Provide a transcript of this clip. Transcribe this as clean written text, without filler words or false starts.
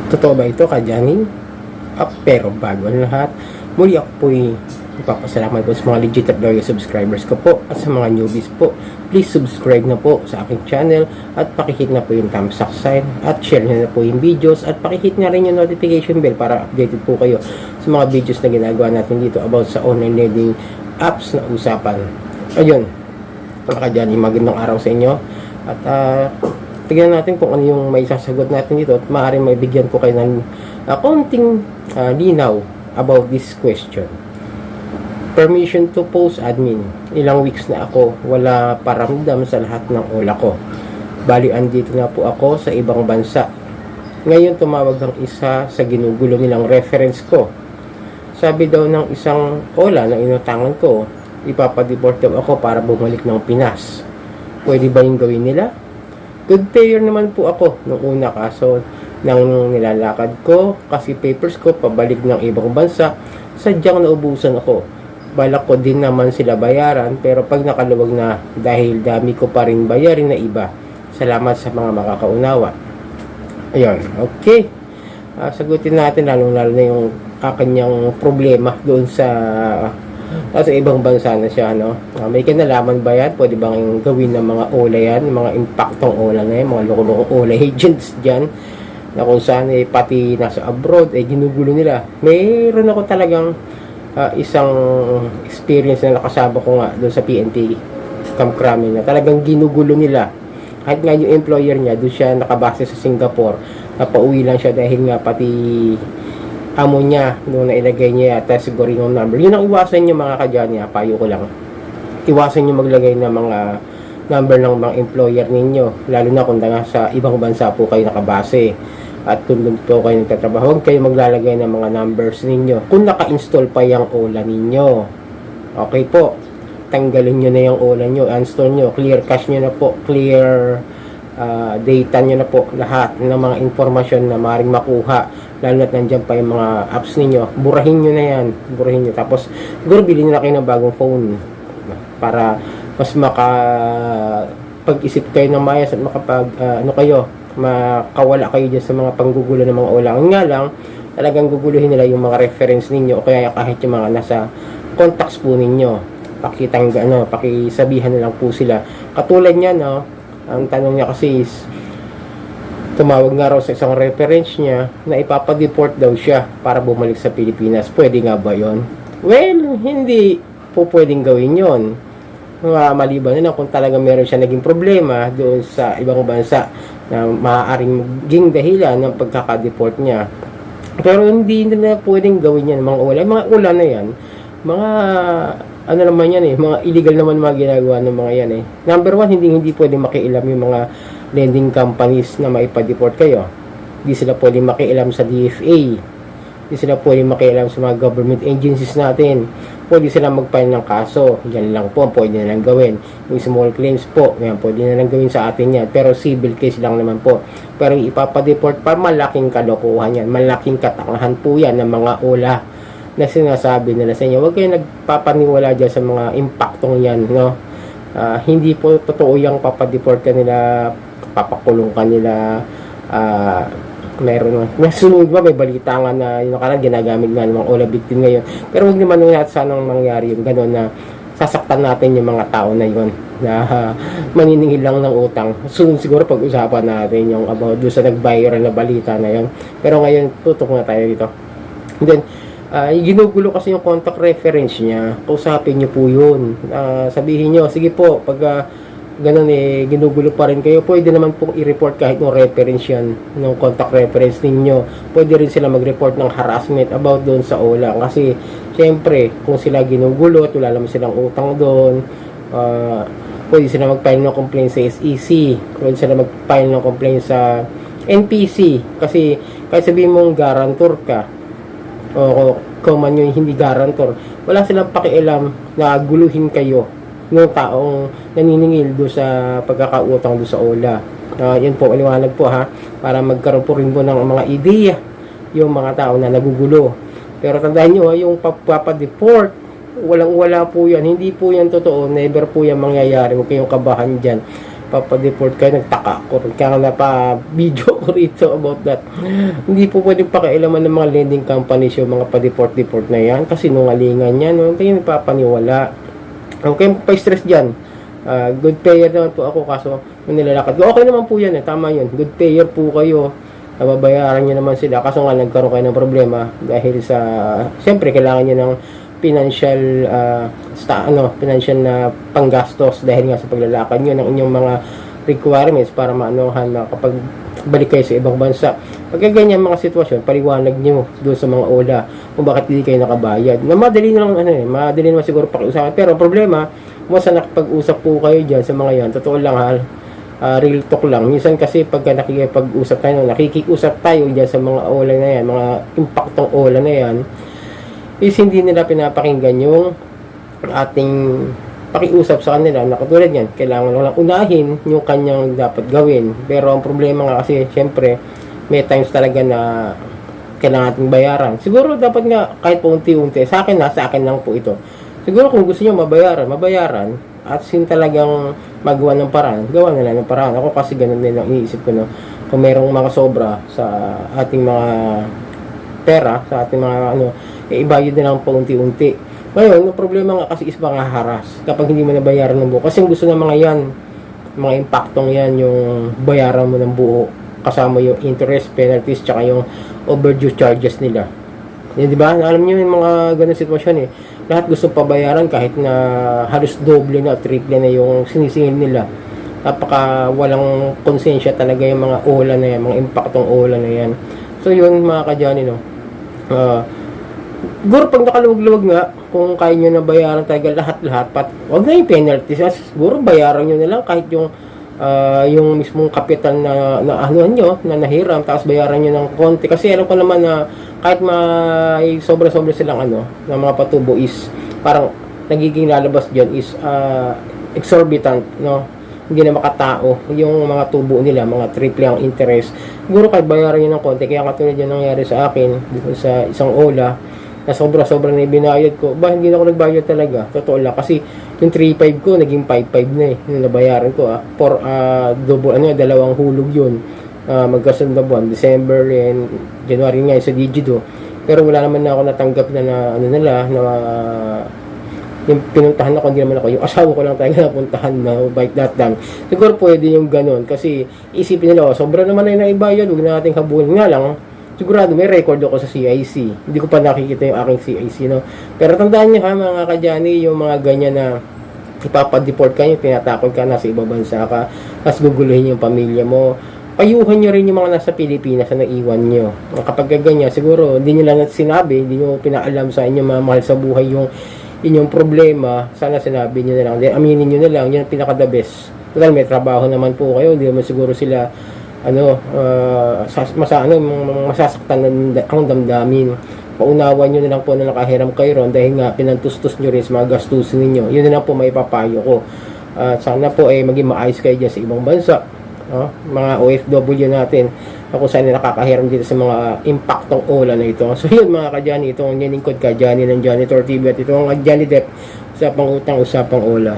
Totoo ba ito, Kadyani? Pero bago ang lahat, muli ako po'y nagpapasalamat po sa mga legit at loyal subscribers ko po at sa mga newbies po. Please subscribe na po sa aking channel at pakihit na po yung thumbs up sign at share na po yung videos at pakihit na rin yung notification bell para updated po kayo sa mga videos na ginagawa natin dito about sa online learning apps na usapan. Ayun, mga Kadyani, magandang araw sa inyo at tignan natin kung ano yung may sasagot natin dito at maaaring maibigyan ko kayo ng konting linaw about this question. Permission to post admin. Ilang weeks na ako wala paramdam sa lahat ng ola ko. Bali, andito na po ako sa ibang bansa. Ngayon tumawag ang isa sa ginugulo nilang reference ko. Sabi daw ng isang ola na inutangan ko, ipapadeport daw ako para bumalik ng Pinas. Pwede ba yung gawin nila? Good payer naman po ako nung una, kaso nang nilalakad ko kasi papers ko pabalik ng ibang bansa, sadyang naubusan ako. Balak ko din naman sila bayaran, pero pag nakaluwag na dahil dami ko pa rin bayarin na iba. Salamat sa mga makakaunawa. Ayun, okay. Sagutin natin lalo na yung kanyang problema doon sa ibang bansa na siya, no? May kinalaman ba yan? Pwede bang gawin ng mga ola yan? Mga impaktong ola na yan? Mga loko-loko ola agents dyan? Na kung saan pati nasa abroad, ginugulo nila. Mayroon ako talagang isang experience na nakasama ko nga doon sa PNP Camp Crame na talagang ginugulo nila. Kahit nga yung employer niya, doon siya nakabase sa Singapore. Napauwi lang siya dahil nga pati amo niya noong nailagay niya yata siguro yung number. Yun ang iwasan niyo mga Kadyani, payo ko lang. Iwasan niyo maglagay ng mga number ng mga employer ninyo, lalo na kung sa ibang bansa po kayo nakabase. At kung doon po kayo nagtatrabaho, huwag kayo maglalagay ng mga numbers ninyo kung naka-install pa yung OLA ninyo. Okay po, tanggalin nyo na yung OLA nyo, uninstall nyo, clear cache nyo na po, clear data nyo na po, lahat ng mga informasyon na maaaring makuha, lalo na't nandyan pa yung mga apps ninyo, burahin nyo na yan, burahin nyo. Tapos siguro bilhin na kayo ng bagong phone para mas makapag-isip kayo ng mayas at makawala kayo dyan sa mga panggugulo ng mga ola. Nga lang, talagang guguluhin nila yung mga reference ninyo o kaya kahit yung mga nasa contacts po ninyo. Pakisabihan na lang po sila. Katulad niya, no, ang tanong niya kasi is, tumawag nga raw sa isang reference niya na ipapadeport daw siya para bumalik sa Pilipinas. Pwede nga ba yon? Well, hindi po pwedeng gawin yon. Maliban na kung talaga meron siya naging problema doon sa ibang bansa na maaaring maging dahilan ng pagkakadeport niya. Pero hindi na pwedeng gawin yan mga ula na yan, mga ano naman yan mga illegal naman mga ginagawa ng mga yan Number one, hindi pwedeng makialam yung mga lending companies na maipadeport kayo. Hindi sila pwedeng makialam sa DFA. Hindi sila pwedeng makialam sa mga government agencies natin. Pwede sila mag-file ng kaso. Yan lang po, pwede na lang gawin. Yung small claims po, yan, pwede na lang gawin sa atin yan. Pero civil case lang naman po. Pero yung ipapadeport pa, malaking kalokohan yan. Malaking katangahan po yan ng mga ola na sinasabi nila sa inyo. Huwag kayo nagpapaniwala dyan sa mga impaktong yan, no? Hindi po totoo yung papadeport ka nila, papakulong ka nila, meron nasunod ba, may balita nga na yung karang ginagamit nga ng mga ola victim ngayon. Pero huwag naman natin sanang mangyari yung gano'n na sasaktan natin yung mga tao na yun na maniningil lang ng utang. Sunod siguro pag-usapan natin yung about doon sa nag-viral na balita na yun. Pero ngayon tutok na tayo dito. And then ginugulo kasi yung contact reference niya. Kausapin niyo po yun. Sabihin niyo, sige po, pag ganun ginugulo pa rin kayo, pwede naman pong i-report kahit yung reference yan, yung contact reference ninyo. Pwede rin sila mag-report ng harassment about doon sa OLA. Kasi, syempre, kung sila ginugulo at wala naman silang utang doon, pwede sila mag-file ng complaint sa SEC. Pwede sila mag-file ng complaint sa NPC. Kasi, kahit sabihin mong guarantor ka, o kung man yung hindi guarantor, wala silang pakialam na guluhin kayo ng taong naniningil do sa pagkakautang do sa OLA. Yan po, maliwanag po para magkaroon po rin po ng mga ideya yung mga tao na nagugulo. Pero tandaan nyo yung papadeport, walang wala po yan, hindi po yan totoo, never po yan mangyayari, huwag kayong kabahan dyan. papadeport kayo. Nagtaka ko rin, kaya napa-video ko rito about that. Hindi po pwedeng pakialaman ng mga lending companies yung mga pa-deport na yan, kasi nungalingan yan, no? Hindi kayo papaniwala. Okay, pa-stress dyan. Good payer naman po ako, kaso nung nilalakad ko, okay naman po yan, tama yun, good payer po kayo, mababayaran nyo naman sila, kaso nga nagkaroon kayo ng problema dahil sa, siyempre kailangan nyo ng financial financial na panggastos dahil nga sa paglalakad nyo ng inyong mga requirements para maanohan na kapag balik kayo sa ibang bansa. Pagka ganyan mga sitwasyon, paliwanag nyo doon sa mga OLA kung bakit hindi kayo nakabayad. Na madali na lang, madali naman siguro pakiusapan. Pero problema, once na nakipag-usap po kayo dyan sa mga yan, totoo lang real talk lang. Minsan kasi pagka nakikipag-usap tayo, nakikiusap tayo dyan sa mga OLA na yan, mga impactong OLA na yan, is hindi nila pinapakinggan yung ating pakiusap sa kanila na katulad yan, kailangan lang unahin yung kanyang dapat gawin. Pero ang problema nga kasi, syempre, may times talaga na kailangan natin bayaran. Siguro dapat nga kahit po unti-unti, sa akin lang po ito. Siguro kung gusto nyo mabayaran, at sin talagang magawa ng paraan, gawa nila ng paraan. Ako kasi ganun din ang iniisip ko, no? Kung mayroong mga sobra sa ating mga pera, sa ating mga ibayad na lang po unti-unti. Ngayon, ang problema nga kasi is mga haras kapag hindi mo nabayaran ng buo. Kasi gusto ng mga yan, mga impactong yan, yung bayaran mo ng buo, kasama yung interest, penalties, tsaka yung overdue charges nila. Yan, di ba? Alam niyo yung mga ganun sitwasyon eh. Lahat gusto pabayaran kahit na halos doble na, triple na yung sinisingil nila. Napaka walang konsensya talaga yung mga OLA na yan, mga impactong OLA na yan. So yun mga kadyani, no? Siguro pag nakaluwag-luwag nga, kung kaya nyo na bayaran talaga lahat-lahat, wag na yung penalties. Siguro bayaran nyo na lang kahit yung mismong kapital na anuhan nyo, na nahiram, tapos bayaran nyo ng konti. Kasi alam ko naman na kahit may sobra-sobra silang na mga patubo is, parang nagiging lalabas dyan is exorbitant, no? Hindi na makatao yung mga tubo nila, mga triple ang interest. Siguro kahit bayaran nyo ng konti, kaya katulad yan nangyari sa akin, dito sa isang OLA, na sobra-sobra na ibinayad ko. Hindi na ako nagbayad talaga. Totoo lang. Kasi yung 3.5 ko, naging 5.5 na eh. Yung nabayaran ko for dalawang hulog yun. Magkasunod na buwan. December and January nga sa Digido. Pero wala naman na ako natanggap na yung pinuntahan ako, hindi naman ako. Yung asawa ko lang talaga napuntahan na by that time. Siguro pwede yung ganun. Kasi isipin nila, sobra naman na naibayad. Huwag na natin habulin nga lang. Sigurado may record ako sa CIC. Hindi ko pa nakikita yung aking CIC, no? Pero tandaan nyo mga kadyani, yung mga ganyan na ipapadeport ka, yung tinatakot ka, nasa ibang bansa ka, tapos guguluhin yung pamilya mo. Payuhan nyo rin yung mga nasa Pilipinas na naiwan nyo. Kapag ganyan, siguro hindi nyo lang sinabi, hindi nyo pinaalam sa inyong mga mahal sa buhay yung inyong problema, sana sinabi nyo na lang. Aminin nyo na lang, yun ang pinaka-the best. Total, may trabaho naman po kayo, hindi naman siguro sila masasaktan ang damdamin. Paunawan nyo na lang po na nakahiram kayo ron dahil nga pinantustos nyo rin sa mga gastusin ninyo. Yun na lang po may papayo ko. Sana po maging maayos kayo dyan sa ibang bansa. Mga OFW natin kung saan nakakahiram dito sa mga impactong OLA na ito. So yun mga kadyani, itong nilingkod ka Johnny ng Janitor TV at itong Johnny Depp, usapang utang, usapang OLA.